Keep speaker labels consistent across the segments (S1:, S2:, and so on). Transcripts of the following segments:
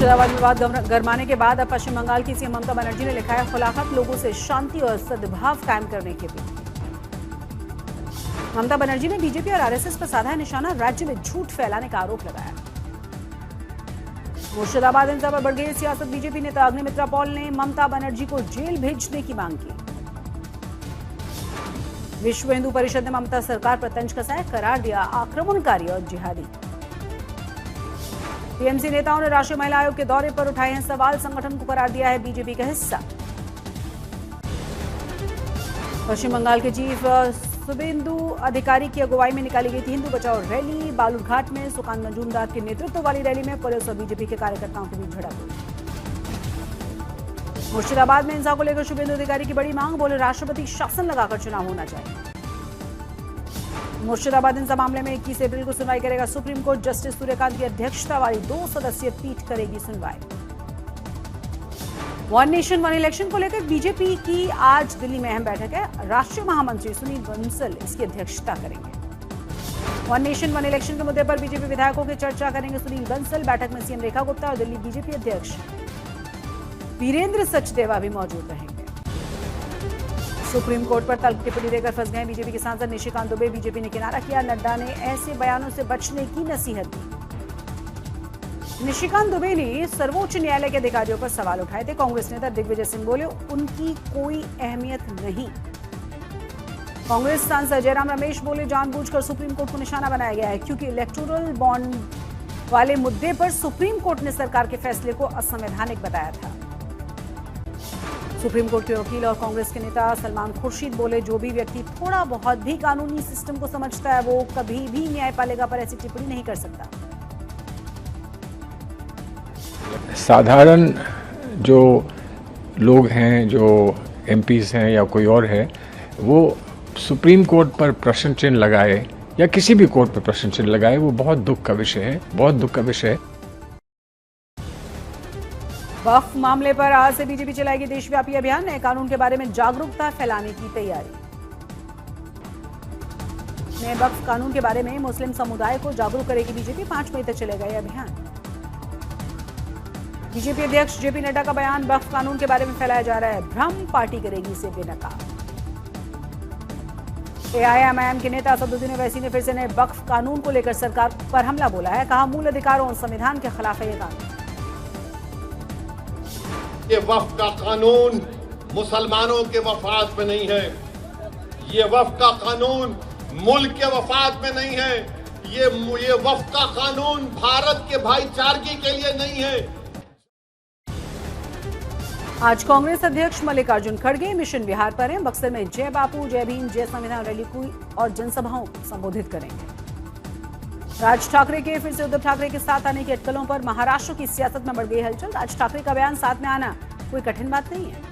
S1: मुर्शिदाबाद विवाद गरमाने के बाद अब पश्चिम बंगाल की सीएम ममता बनर्जी ने लिखा है खुलाखत लोगों से शांति और सद्भाव कायम करने की अपील। ममता बनर्जी ने बीजेपी और आरएसएस पर साधा निशाना, राज्य में झूठ फैलाने का आरोप लगाया। मुर्शिदाबाद हिंसा पर बढ़ गई सियासत, बीजेपी नेता अग्निमित्रा पॉल ने ममता बनर्जी को जेल भेजने की मांग की। विश्व हिंदू परिषद ने ममता सरकार पर तंज कसा है, करार दिया आक्रमणकारी और जिहादी। टीएमसी नेताओं ने राष्ट्रीय महिला आयोग के दौरे पर उठाए हैं सवाल, संगठन को करार दिया है बीजेपी का हिस्सा। पश्चिम बंगाल के चीफ शुभेंदु अधिकारी की अगुवाई में निकाली गई थी हिंदू बचाओ रैली। बालूरघाट में सुकांत मजूमदार के नेतृत्व वाली रैली में पुलिस और बीजेपी के कार्यकर्ताओं के बीच झड़प हुई। मुर्शिदाबाद में हिंसा को लेकर शुभेंदु अधिकारी की बड़ी मांग, बोले राष्ट्रपति शासन लगाकर चुनाव होना चाहिए। मुर्शिदाबाद हिंसा मामले में 21 अप्रैल को सुनवाई करेगा सुप्रीम कोर्ट, जस्टिस सूर्यकांत की अध्यक्षता वाली 2 सदस्यीय पीठ करेगी सुनवाई। वन नेशन वन इलेक्शन को लेकर बीजेपी की आज दिल्ली में अहम बैठक है, राष्ट्रीय महामंत्री सुनील बंसल इसकी अध्यक्षता करेंगे। वन नेशन वन इलेक्शन के मुद्दे पर बीजेपी विधायकों की चर्चा करेंगे सुनील बंसल। बैठक में सीएम रेखा गुप्ता और दिल्ली बीजेपी अध्यक्ष वीरेंद्र सचदेवा भी मौजूद रहेंगे। सुप्रीम कोर्ट पर तल्ख टिप्पणी देकर फंस गए बीजेपी के सांसद निशिकांत दुबे, बीजेपी ने किनारा किया, नड्डा ने ऐसे बयानों से बचने की नसीहत दी। निशिकांत दुबे ने सर्वोच्च न्यायालय के अधिकारियों पर सवाल उठाए थे। कांग्रेस नेता दिग्विजय सिंह बोले उनकी कोई अहमियत नहीं। कांग्रेस सांसद जयराम रमेश बोले जानबूझकर सुप्रीम कोर्ट को निशाना बनाया गया है, क्योंकि इलेक्टोरल बॉन्ड वाले मुद्दे पर सुप्रीम कोर्ट ने सरकार के फैसले को असंवैधानिक बताया था। सुप्रीम कोर्ट के वकील और कांग्रेस के नेता सलमान खुर्शीद बोले जो भी व्यक्ति थोड़ा बहुत भी कानूनी सिस्टम को समझता है वो कभी भी न्यायपालिका पर ऐसी टिप्पणी नहीं कर सकता।
S2: साधारण जो लोग हैं, जो एमपीज हैं या कोई और है, वो सुप्रीम कोर्ट पर प्रश्न चिन्ह लगाए या किसी भी कोर्ट पर प्रश्न चिन्ह लगाए, वो बहुत दुख का विषय है, बहुत दुख का विषय है।
S1: वक्फ मामले पर आज से बीजेपी चलाएगी देशव्यापी अभियान, नए कानून के बारे में जागरूकता फैलाने की तैयारी। नए वक्फ कानून के बारे में मुस्लिम समुदाय को जागरूक करेगी बीजेपी, 5 मई तक चलेगा यह अभियान। बीजेपी अध्यक्ष जेपी नड्डा का बयान, वक्फ कानून के बारे में फैलाया जा रहा है भ्रम, पार्टी करेगी इसे बेनकाब। एआईएमआईएम के नेता असदुद्दीन ओवैसी ने फिर से नए वक्फ कानून को लेकर सरकार पर हमला बोला है, कहा मूल अधिकारों और संविधान के खिलाफ है यह कानून।
S3: ये वक्फ का कानून मुसलमानों के वफाद में नहीं है, ये वक्फ का कानून मुल्क के वफाद में नहीं है, ये वक्फ का कानून भारत के भाईचारगी के लिए नहीं है।
S1: आज कांग्रेस अध्यक्ष मल्लिकार्जुन खड़गे मिशन बिहार पर हैं, बक्सर में जय बापू जय भीम जय संविधान रैली को और जनसभाओं को संबोधित करेंगे। राज ठाकरे के फिर से उद्धव ठाकरे के साथ आने की अटकलों पर महाराष्ट्र की सियासत में बढ़ गई हलचल। राज ठाकरे का बयान साथ में आना कोई कठिन बात नहीं है।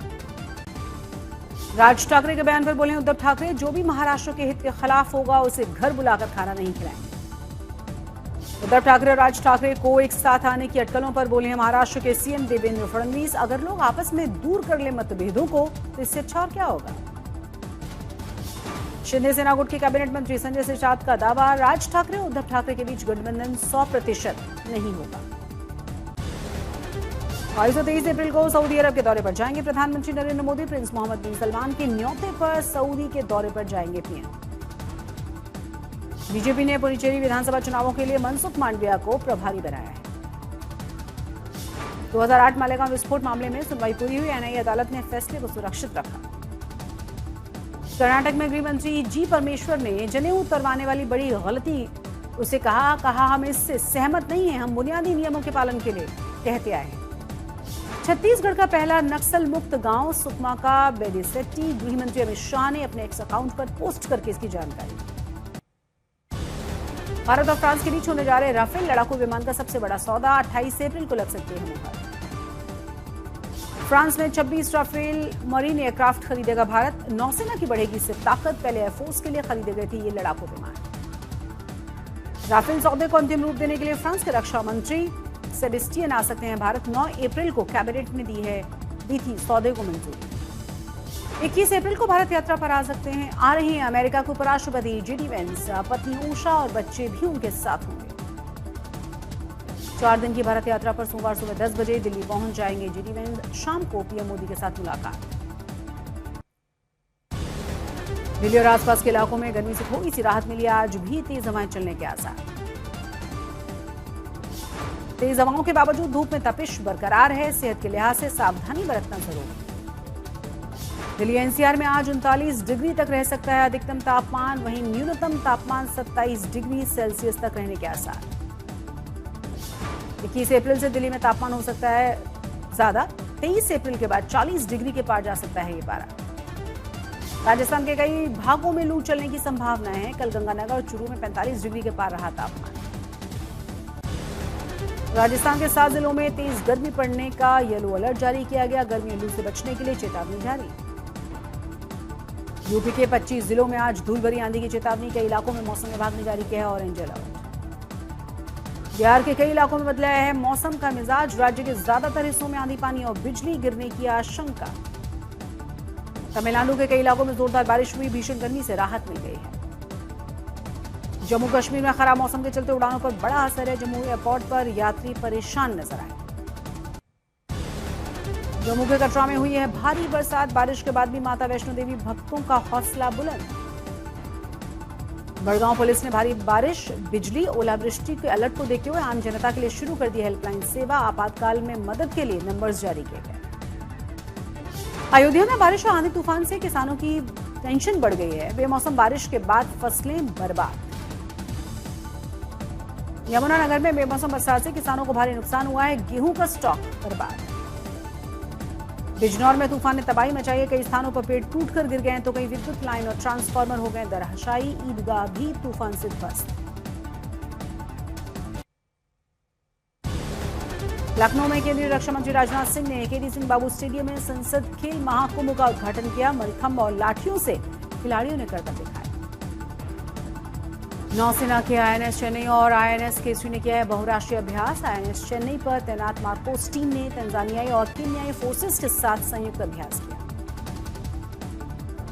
S1: राज ठाकरे के बयान पर बोले उद्धव ठाकरे, जो भी महाराष्ट्र के हित के खिलाफ होगा उसे घर बुलाकर खाना नहीं खिलाएंगे। उद्धव ठाकरे और राज ठाकरे को एक साथ आने की अटकलों पर बोले हैं महाराष्ट्र के सीएम देवेंद्र फडणवीस, अगर लोग आपस में दूर कर ले मतभेदों को तो इससे अच्छा और क्या होगा। शिंदे सेना गुट के कैबिनेट मंत्री संजय सिरसाट का दावा, राज ठाकरे और उद्धव ठाकरे के बीच गठबंधन 100% नहीं होगा। 22-23 अप्रैल को सऊदी अरब के दौरे पर जाएंगे प्रधानमंत्री नरेंद्र मोदी। प्रिंस मोहम्मद बिन सलमान के न्योते पर सऊदी के दौरे पर जाएंगे पीएम। बीजेपी ने पुडुचेरी विधानसभा चुनावों के लिए मनसुख मांडविया को प्रभारी बनाया है। 2008 मालेगांव विस्फोट मामले में सुनवाई पूरी हुई, एनआईए अदालत ने फैसले को सुरक्षित रखा। कर्नाटक में गृह मंत्री जी परमेश्वर ने जनेऊ उतरवाने वाली बड़ी गलती उसे कहा हम इससे सहमत नहीं हैं, हम बुनियादी नियमों के पालन के लिए कहते आए हैं। छत्तीसगढ़ का पहला नक्सल मुक्त गांव सुकमा का बेडीसेट्टी, गृह मंत्री अमित शाह ने अपने एक्स अकाउंट पर पोस्ट करके इसकी जानकारी दी। भारत और फ्रांस के बीच होने जा रहे राफेल लड़ाकू विमान का सबसे बड़ा सौदा 28 अप्रैल को लग सकती है मुहर। फ्रांस में 26 राफेल मरीन एयरक्राफ्ट खरीदेगा भारत, नौसेना की बढ़ेगी इससे ताकत, पहले एयरफोर्स के लिए खरीदे गए थे ये लड़ाकू विमान। राफेल सौदे को अंतिम रूप देने के लिए फ्रांस के रक्षा मंत्री सेबेस्टियन आ सकते हैं भारत। 9 अप्रैल को कैबिनेट ने दी थी सौदे को मंजूरी। 21 अप्रैल को भारत यात्रा पर आ रहे हैं अमेरिका के उपराष्ट्रपति जेडी वेंस, पत्नी उषा और बच्चे भी उनके साथ होंगे। 4 दिन की भारत यात्रा पर सोमवार सुबह 10 बजे दिल्ली पहुंच जाएंगे जीडी वेंस। शाम को पीएम मोदी के साथ मुलाकात। दिल्ली और आसपास के इलाकों में गर्मी से थोड़ी सी राहत मिली। आज भी तेज हवाएं चलने के आसार। तेज हवाओं के बावजूद धूप में तपिश बरकरार है। सेहत के लिहाज से सावधानी बरतना जरूरी। दिल्ली एनसीआर में आज 39 डिग्री तक रह सकता है अधिकतम तापमान। वहीं न्यूनतम तापमान 27 डिग्री सेल्सियस तक रहने के आसार। 21 अप्रैल से दिल्ली में तापमान हो सकता है ज्यादा। 23 अप्रैल के बाद 40 डिग्री के पार जा सकता है ये पारा। राजस्थान के कई भागों में लू चलने की संभावना है। कल गंगानगर और चूरू में 45 डिग्री के पार रहा तापमान। राजस्थान के 7 जिलों में तेज गर्मी पड़ने का येलो अलर्ट जारी किया गया। गर्मी लू से बचने के लिए चेतावनी जारी। यूपी के 25 जिलों में आज धूल भरी आंधी की चेतावनी। कई इलाकों में मौसम विभाग ने जारी किया है ऑरेंज अलर्ट। बिहार के कई इलाकों में बदला है मौसम का मिजाज। राज्य के ज्यादातर हिस्सों में आंधी पानी और बिजली गिरने की आशंका। तमिलनाडु के कई इलाकों में जोरदार बारिश हुई। भीषण गर्मी से राहत मिल गई है। जम्मू कश्मीर में खराब मौसम के चलते उड़ानों पर बड़ा असर है। जम्मू एयरपोर्ट पर यात्री परेशान नजर आए। जम्मू के कटरा में हुई है भारी बरसात। बारिश के बाद भी माता वैष्णो देवी भक्तों का हौसला बुलंद। बड़गांव पुलिस ने भारी बारिश, बिजली, ओलावृष्टि के अलर्ट को देखते हुए आम जनता के लिए शुरू कर दी हेल्पलाइन सेवा। आपातकाल में मदद के लिए नंबर्स जारी किए गए। अयोध्या में बारिश और आंधी तूफान से किसानों की टेंशन बढ़ गई है। बेमौसम बारिश के बाद फसलें बर्बाद। यमुनानगर में बेमौसम बरसात से किसानों को भारी नुकसान हुआ है। गेहूं का स्टॉक बर्बाद। बिजनौर में तूफान ने तबाही मचाई है। कई स्थानों पर पेड़ टूटकर गिर गए हैं तो कई विद्युत लाइन और ट्रांसफार्मर हो गए धराशायी। ईदगाह भी तूफान से ध्वस्त। लखनऊ में केंद्रीय रक्षा मंत्री राजनाथ सिंह ने केडी सिंह बाबू स्टेडियम में संसद खेल महाकुंभ का उद्घाटन किया। मलखंभ और लाठियों से खिलाड़ियों ने करतब दिखाया। नौसेना के आईएनएस चेन्नई और आईएनएस केसरी ने किया है बहुराष्ट्रीय अभ्यास। आईएनएस चेन्नई पर तैनात मार्कोस टीम ने तंजानियाई और केन्याई फोर्सेस के साथ संयुक्त अभ्यास किया।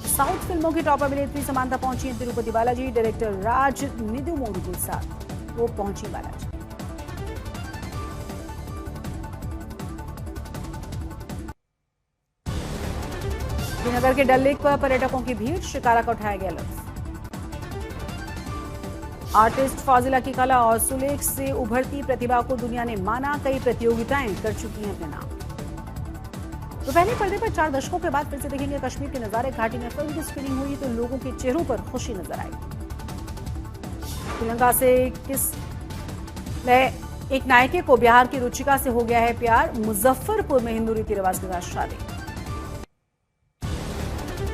S1: साउथ फिल्मों की टॉप अभिनेत्री समांथा पहुंची हैं तिरुपति बालाजी। डायरेक्टर राज निदुमोरू के साथ वो पहुंची बालाजी। श्रीनगर के डल लेक पर पर्यटकों की भीड़। शिकारा का उठाया गया लुत्फ। आर्टिस्ट फाजिला की कला और सुलेख से उभरती प्रतिभा को दुनिया ने माना। कई प्रतियोगिताएं कर चुकी हैं अपने नाम। तो पहले पर्दे पर 4 दशकों के बाद फिर से देखेंगे कश्मीर के नजारे। घाटी में फिल्म की स्क्रीनिंग हुई तो लोगों के चेहरों पर खुशी नजर आई। श्रीलंका से एक नायके को बिहार की रुचिका से हो गया है प्यार। मुजफ्फरपुर में हिंदू रीति रिवाज के साथ शादी।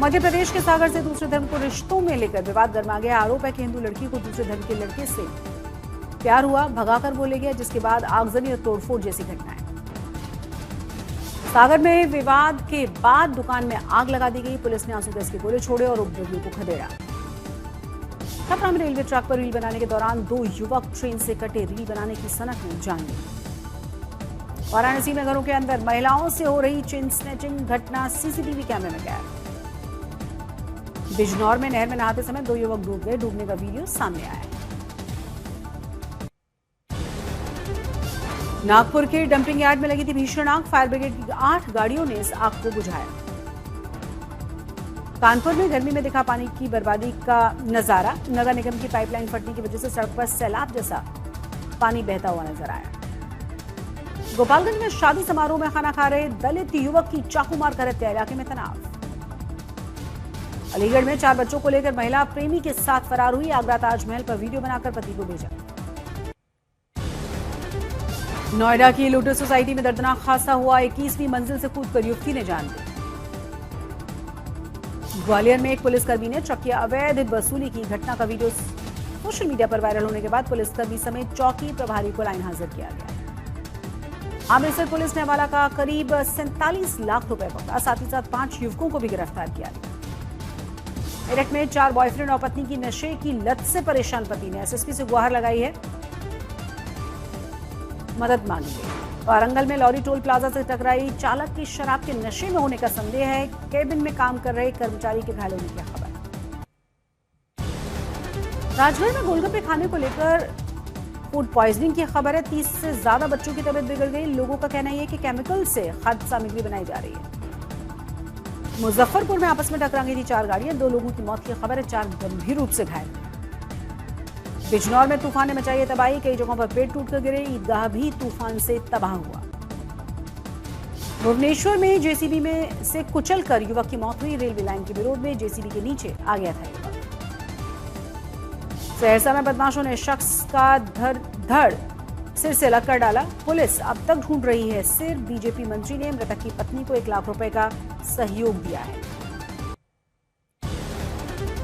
S1: मध्य प्रदेश के सागर से दूसरे धर्म को रिश्तों में लेकर विवाद गर्मा गया। आरोप है कि हिंदू लड़की को दूसरे धर्म के लड़के से प्यार हुआ, भगाकर वो ले गया, जिसके बाद आगजनी और तोड़फोड़ जैसी घटनाएं। सागर में विवाद के बाद दुकान में आग लगा दी गई। पुलिस ने आंसू गैस के गोले छोड़े और उपद्रवियों को खदेड़ा। छपरा में रेलवे ट्रैक पर रील बनाने के दौरान 2 युवक ट्रेन से कटे। रील बनाने की सनक में जान ली। वाराणसी में घरों के अंदर महिलाओं से हो रही चेन स्नैचिंग घटना सीसीटीवी कैमरे में कैद। बिजनौर में नहर में नहाते समय 2 युवक डूब गए। डूबने का वीडियो सामने आया है। नागपुर के डंपिंग यार्ड में लगी थी भीषण आग। फायर ब्रिगेड की 8 गाड़ियों ने इस आग को बुझाया। कानपुर में गर्मी में दिखा पानी की बर्बादी का नजारा। नगर निगम की पाइपलाइन फटने की वजह से सड़क पर सैलाब जैसा पानी बहता हुआ नजर आया। गोपालगंज में शादी समारोह में खाना खा रहे दलित युवक की चाकू मारकर हत्या। इलाके में तनाव। अलीगढ़ में 4 बच्चों को लेकर महिला प्रेमी के साथ फरार हुई। आगरा ताजमहल पर वीडियो बनाकर पति को भेजा। नोएडा की लोटस सोसाइटी में दर्दनाक हादसा हुआ। 21वीं मंजिल से कूदकर युवती ने जान दी। ग्वालियर में एक पुलिसकर्मी ने ट्रक की अवैध वसूली की। घटना का वीडियो सोशल मीडिया पर वायरल होने के बाद पुलिसकर्मी समेत चौकी प्रभारी को लाइन हाजिर किया गया। अमृतसर पुलिस ने हवाला का करीब 47 लाख रुपए पकड़ा। साथ ही साथ 5 युवकों को भी गिरफ्तार किया गया। मेरठ में 4 बॉयफ्रेंड और पत्नी की नशे की लत से परेशान पति ने एसएसपी से गुहार लगाई है, मदद मांगी है। वारंगल में लॉरी टोल प्लाजा से टकराई। चालक की शराब के नशे में होने का संदेह है। केबिन में काम कर रहे कर्मचारी के घायल होने की खबर। राजगढ़ में गोलगप्पे खाने को लेकर फूड पॉइजनिंग की खबर है। 30 से ज्यादा बच्चों की तबीयत बिगड़ गई। लोगों का कहना है कि केमिकल से खाद्य सामग्री बनाई जा रही है। मुजफ्फरपुर में आपस में टकरा गई थी 4 गाड़ियां। 2 लोगों की मौत की खबर है, 4 गंभीर रूप से घायल। बिजनौर में तूफान ने मचाई है तबाही। कई जगहों पर पेड़ टूटकर गिरे। ईदगाह भी तूफान से तबाह हुआ। भुवनेश्वर में जेसीबी में से कुचलकर युवक की मौत हुई। रेलवे लाइन के विरोध में जेसीबी के नीचे आ गया था युवक। सहरसा में बदमाशों ने शख्स का धड़ सिर से अलग कर डाला। पुलिस अब तक ढूंढ रही है सिर। बीजेपी मंत्री ने मृतक की पत्नी को 1 लाख रुपए का सहयोग दिया है।